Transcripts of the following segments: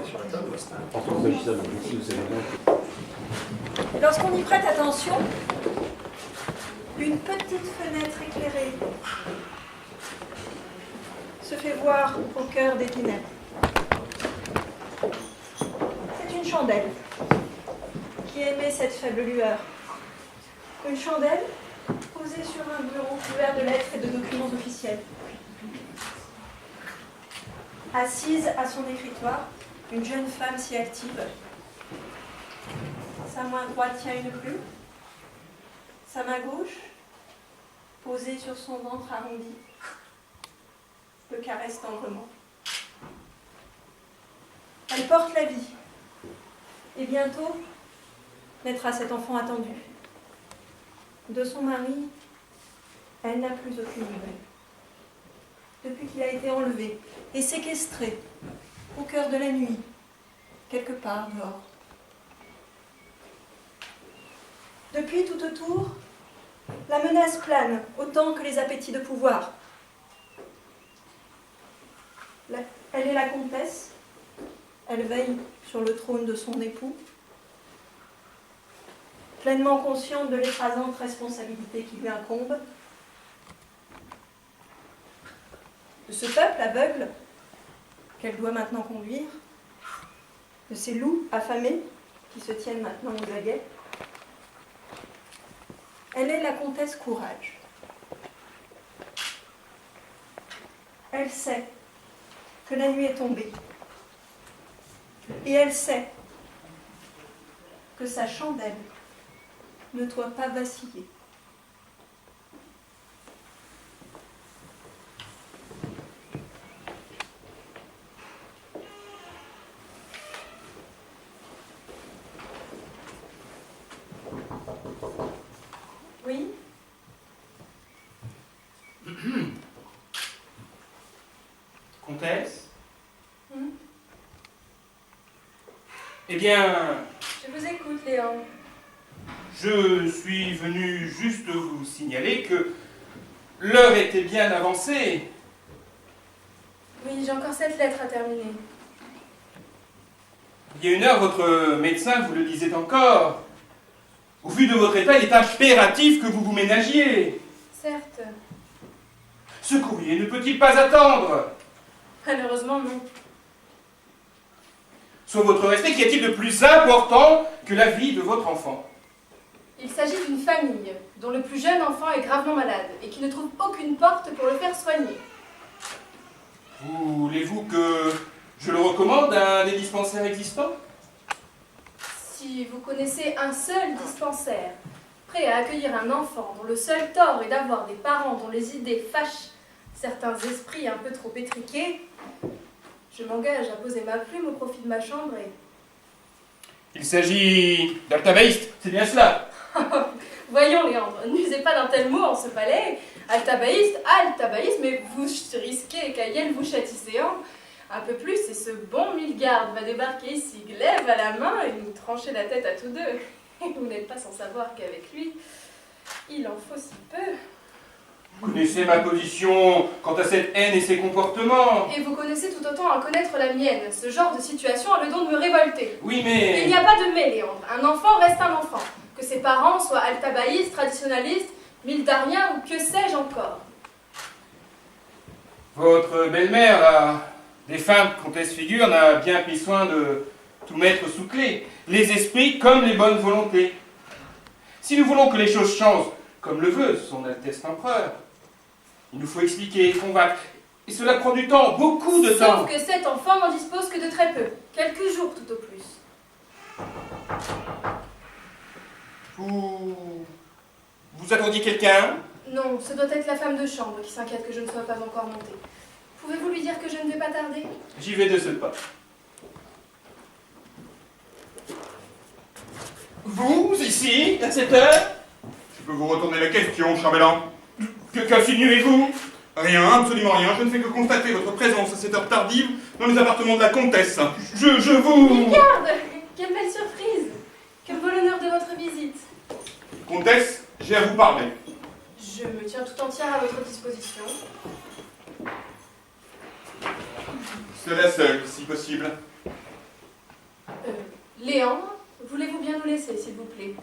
sur la table. Lorsqu'on y prête attention, une petite fenêtre éclairée se fait voir au cœur des ténèbres. C'est une chandelle qui émet cette faible lueur. Une chandelle posée sur un bureau couvert de lettres et de documents officiels. Assise à son écritoire, une jeune femme si active. Sa main droite tient une plume, sa main gauche, posée sur son ventre arrondi, le caresse tendrement. Elle porte la vie, et bientôt naîtra cet enfant attendu. De son mari, elle n'a plus aucune nouvelle. Depuis qu'il a été enlevé et séquestré au cœur de la nuit, quelque part dehors. Depuis tout autour, la menace plane autant que les appétits de pouvoir. Elle est la comtesse, elle veille sur le trône de son époux, pleinement consciente de l'écrasante responsabilité qui lui incombe, de ce peuple aveugle qu'elle doit maintenant conduire, de ces loups affamés qui se tiennent maintenant aux aguets. Elle est la comtesse Courage. Elle sait que la nuit est tombée. Et elle sait que sa chandelle ne doit pas vaciller. Oui? Comtesse? Eh bien... Je vous écoute, Léon. Je suis venu juste vous signaler que l'heure était bien avancée. Oui, j'ai encore cette lettre à terminer. Il y a une heure, votre médecin vous le disait encore. Au vu de votre état, il est impératif que vous vous ménagiez. Certes. Ce courrier ne peut-il pas attendre? Malheureusement, non. Soit votre respect, qu'y a-t-il de plus important que la vie de votre enfant? Il s'agit d'une famille dont le plus jeune enfant est gravement malade et qui ne trouve aucune porte pour le faire soigner. Voulez-vous que je le recommande à un des dispensaires existants? Si vous connaissez un seul dispensaire prêt à accueillir un enfant dont le seul tort est d'avoir des parents dont les idées fâchent certains esprits un peu trop étriqués, je m'engage à poser ma plume au profit de ma chambre et... Il s'agit d'Altabaïste, c'est bien cela? Voyons, Léandre, n'usez pas d'un tel mot en ce palais. Altabaïste, mais vous risquez qu'Aïel vous châtisséant un peu plus et ce bon Milgarde va débarquer ici, glaive à la main et nous trancher la tête à tous deux. Et vous n'êtes pas sans savoir qu'avec lui, il en faut si peu. Vous connaissez ma position quant à cette haine et ses comportements. Et vous connaissez tout autant à connaître la mienne. Ce genre de situation a le don de me révolter. Oui, mais... Il n'y a pas de mais, Léandre. Un enfant reste un enfant. Que ses parents soient altabaïstes, traditionalistes, mildariens ou que sais-je encore. Votre belle-mère, la défunte comtesse Figure, n'a bien pris soin de tout mettre sous clé. Les esprits comme les bonnes volontés. Si nous voulons que les choses changent, comme le veut son Altesse l'Empereur, il nous faut expliquer, convaincre. Et cela prend du temps, beaucoup de temps. Sauf que cet enfant n'en dispose que de très peu. Quelques jours tout au plus. Vous attendiez quelqu'un? Non, ce doit être la femme de chambre qui s'inquiète que je ne sois pas encore montée. Pouvez-vous lui dire que je ne vais pas tarder? J'y vais de ce pas. Vous, ici, à cette heure? Je peux vous retourner la question, chambellan? Qu'insinuez-vous? Rien, absolument rien. Je ne fais que constater votre présence à cette heure tardive dans les appartements de la comtesse. Je vous... Regarde! Quelle belle surprise! Que vaut l'honneur de votre visite? Comtesse, j'ai à vous parler. Je me tiens tout entière à votre disposition. Cela seul, si possible. Léandre, voulez-vous bien nous laisser, s'il vous plaît?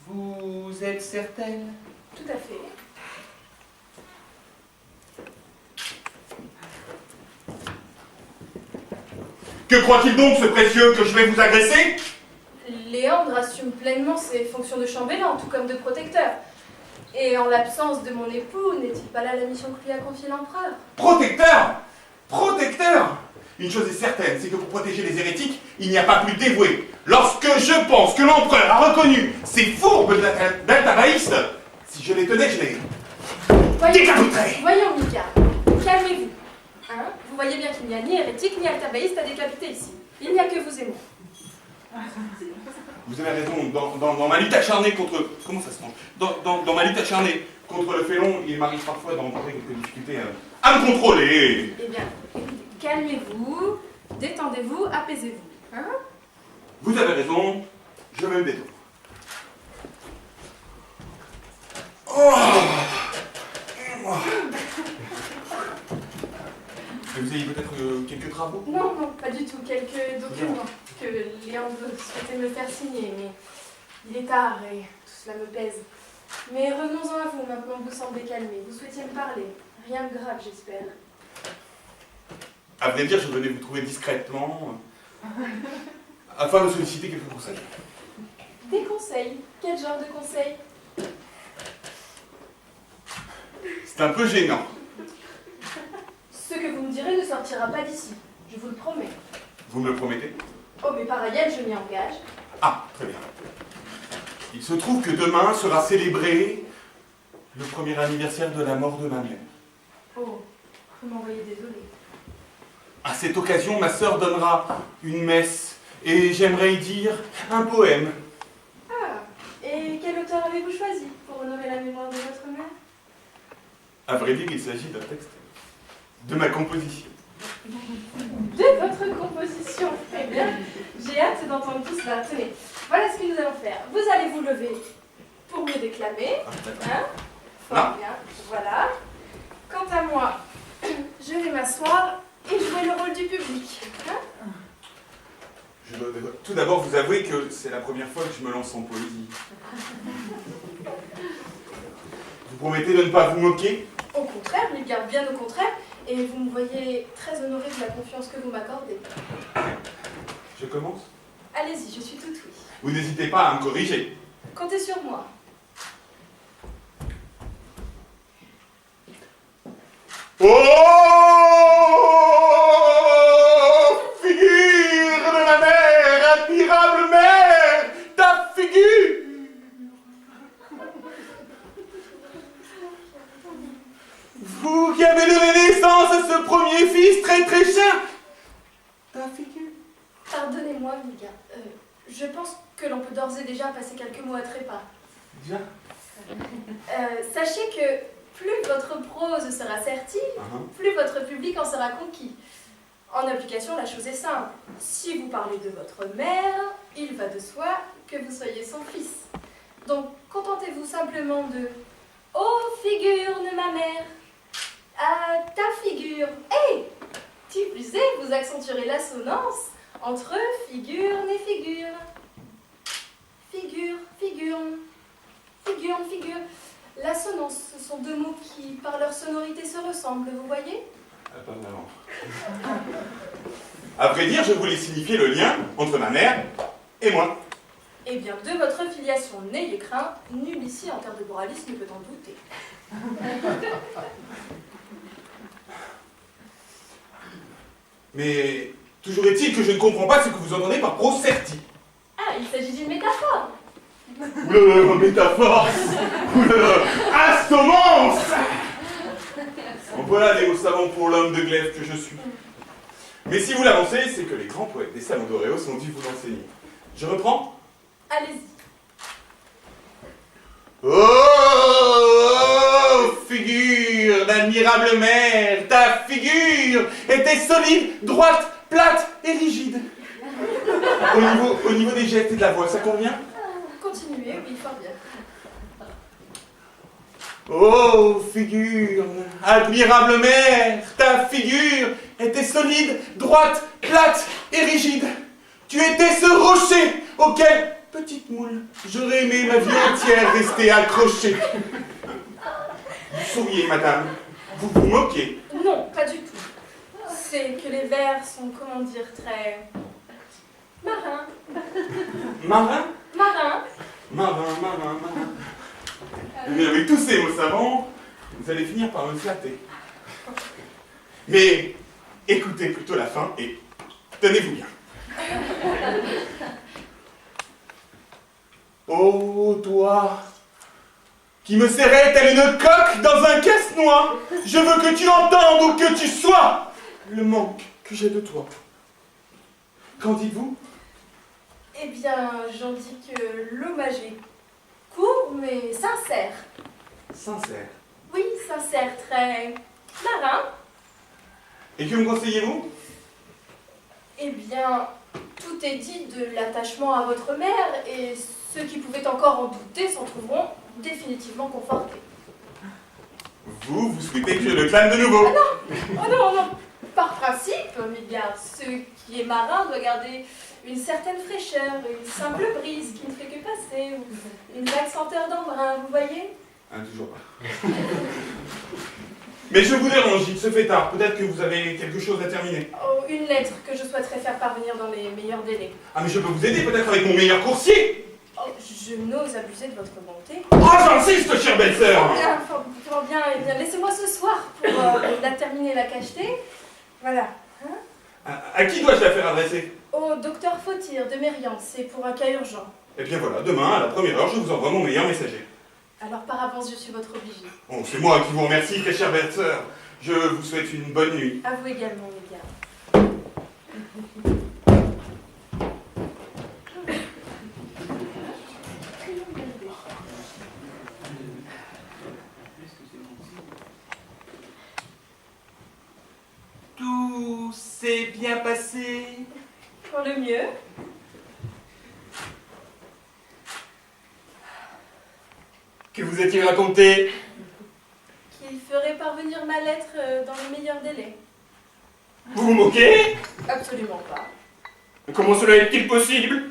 Vous êtes certaine? Tout à fait. Que croit-il donc, ce précieux, que je vais vous agresser? Léandre assume pleinement ses fonctions de chambellan, tout comme de protecteur. Et en l'absence de mon époux, n'est-il pas là la mission que lui a confiée l'empereur? Protecteur! Protecteur! Une chose est certaine, c'est que pour protéger les hérétiques, il n'y a pas plus dévoué. Lorsque je pense que l'empereur a reconnu ces fourbes d'Altabaïs, si je les tenais, je les décapiterais. Voyons, Mika, calmez-vous. Hein? Vous voyez bien qu'il n'y a ni hérétique ni altabaïste à décapiter ici. Il n'y a que vous et moi. Vous avez raison, dans ma lutte acharnée contre... Comment ça se mange? Dans ma lutte acharnée contre le félon, il m'arrive parfois de rencontrer quelques difficultés à me contrôler. Eh bien, calmez-vous, détendez-vous, apaisez-vous. Hein? Vous avez raison, je vais me détendre. Vous avez peut-être quelques travaux? Non, non, pas du tout. Quelques documents que Léandre souhaitait me faire signer, mais il est tard et tout cela me pèse. Mais revenons-en à vous, maintenant que vous semblez calmé. Vous souhaitiez me parler. Rien de grave, j'espère. À vrai dire, je venais vous trouver discrètement, afin de solliciter quelques conseils. Des conseils? Quel genre de conseils? C'est un peu gênant. Ce que vous me direz ne sortira pas d'ici. Je vous le promets. Vous me le promettez? Oh, mais par ailleurs, je m'y engage. Ah, très bien. Il se trouve que demain sera célébré le premier anniversaire de la mort de ma mère. Oh, vous m'envoyez désolé. À cette occasion, ma sœur donnera une messe et j'aimerais y dire un poème. Ah, et quel auteur avez-vous choisi pour honorer la mémoire de votre mère? À vrai dire, il s'agit d'un texte de ma composition. De votre composition. Eh bien, j'ai hâte d'entendre tout cela. Tenez, voilà ce que nous allons faire. Vous allez vous lever pour mieux déclamer. Ah, d'accord. Hein? Fort Là. bien. Voilà. Quant à moi, je vais m'asseoir et jouer le rôle du public. Hein? Je dois tout d'abord vous avouer que c'est la première fois que je me lance en poésie. Vous promettez de ne pas vous moquer? Au contraire, il garde bien au contraire. Et vous me voyez très honorée de la confiance que vous m'accordez. Je commence? Allez-y, je suis toute oui. Vous n'hésitez pas à me corriger. Comptez sur moi. Oh, figure de ma mère, admirable mère, ta figure! Vous qui avez donné naissance à ce premier fils très très cher, ta figure. Pardonnez-moi, Mika. Je pense que l'on peut d'ores et déjà passer quelques mots à trépas. Déjà? Sachez que plus votre prose sera sertie, plus votre public en sera conquis. En application, la chose est simple. Si vous parlez de votre mère, il va de soi que vous soyez son fils. Donc, contentez-vous simplement de « Oh, figure de ma mère !» à ta figure. Et, qui plus est, vous accentuerez l'assonance entre figure et figure. Figure, figure, figure, figure. L'assonance, ce sont deux mots qui, par leur sonorité, se ressemblent, vous voyez? Ah, pas vraiment. À vrai dire, je voulais signifier le lien entre ma mère et moi. Eh bien, de votre filiation, n'ayez craint, nul ici en terre de moralisme ne peut en douter. Mais toujours est-il que je ne comprends pas ce que vous entendez par proserti. Ah, il s'agit d'une métaphore. Oulala, métaphore. Oulala, assommance. En voilà des mots savants pour l'homme de glaive que je suis. Mais si vous l'avancez, c'est que les grands poètes des salons d'Oréos ont dû vous l'enseigner. Je reprends? Allez-y. Oh, figure d'admirable mère, ta figure était solide, droite, plate et rigide. Au niveau des gestes et de la voix, ça convient? Continuez, oui, fort bien. Oh, figure, admirable mère, ta figure était solide, droite, plate et rigide. Tu étais ce rocher auquel, petite moule, j'aurais aimé ma vie entière rester accroché. Vous souriez, madame. Vous vous moquez. Non, pas du tout. C'est que les vers sont, comment dire, très... marins. Marin? Marins. Marin. Mais avec tous ces mots savants, vous allez finir par me flatter. Mais écoutez plutôt la fin et tenez-vous bien. Oh, toi, qui me serrais telle une coque dans un casse-noix, je veux que tu entendes ou que tu sois le manque que j'ai de toi. Qu'en dites-vous? Eh bien, j'en dis que l'hommage est court, mais sincère. Sincère. Oui, sincère, très marin. Et que me conseillez-vous? Eh bien, tout est dit de l'attachement à votre mère, et ceux qui pouvaient encore en douter s'en trouveront définitivement confortés. Vous souhaitez que je le clame de nouveau? Oh non, par principe, Midgard, ce qui est marin doit garder une certaine fraîcheur, une simple brise qui ne fait que passer, ou une vague senteur d'embrun, vous voyez? Ah, toujours pas. Mais je vous dérange, il se fait tard. Peut-être que vous avez quelque chose à terminer. Oh, une lettre que je souhaiterais faire parvenir dans les meilleurs délais. Ah, mais je peux vous aider peut-être avec mon meilleur coursier. Oh, je n'ose abuser de votre bonté. Oh, j'insiste, chère belle-sœur. Fort bien, eh bien, laissez-moi ce soir pour la terminer, la cacheter. Voilà. À qui dois-je la faire adresser? Au docteur Fautir de Mérian, c'est pour un cas urgent. Eh bien voilà, demain, à la première heure, je vous envoie mon meilleur messager. Alors par avance, je suis votre obligée. Bon, c'est moi qui vous remercie, très chère belle-sœur. Je vous souhaite une bonne nuit. À vous également, Midgard. Tout s'est bien passé. Pour le mieux. Que vous a-t-il raconté? Qu'il ferait parvenir ma lettre dans les meilleurs délais. Vous vous moquez? Absolument pas. Comment cela est-il possible?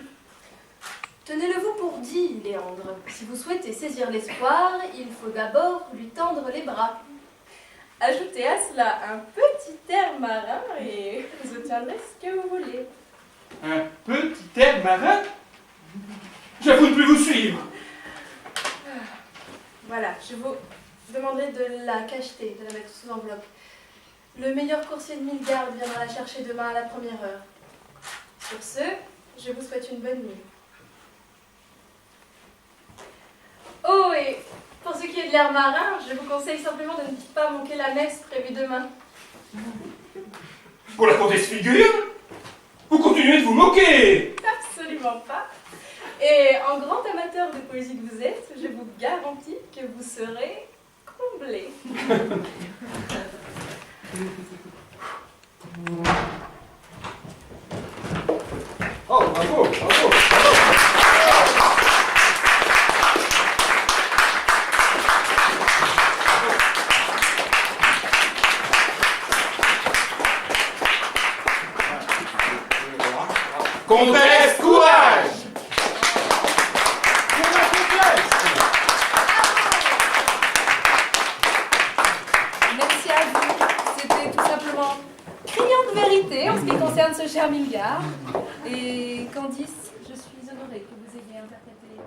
Tenez-le-vous pour dit, Léandre. Si vous souhaitez saisir l'espoir, il faut d'abord lui tendre les bras. Ajoutez à cela un petit air marin et vous obtiendrez ce que vous voulez. Un petit air marin? J'avoue ne plus vous suivre. Voilà, je vous demanderai de la cacheter, de la mettre sous enveloppe. Le meilleur coursier de Midgard viendra la chercher demain à la première heure. Sur ce, je vous souhaite une bonne nuit. Oh, et pour ce qui est de l'air marin, je vous conseille simplement de ne pas manquer la messe prévue demain. Pour la comtesse Figure? Vous continuez de vous moquer? Absolument pas. Et en grand amateur de poésie que vous êtes, je vous garantis que vous serez comblé. Oh, bravo, bravo. Comtesse, courage! Merci à vous. C'était tout simplement criante vérité en ce qui concerne ce cher Midgard. Et Candice, je suis honorée que vous ayez interprété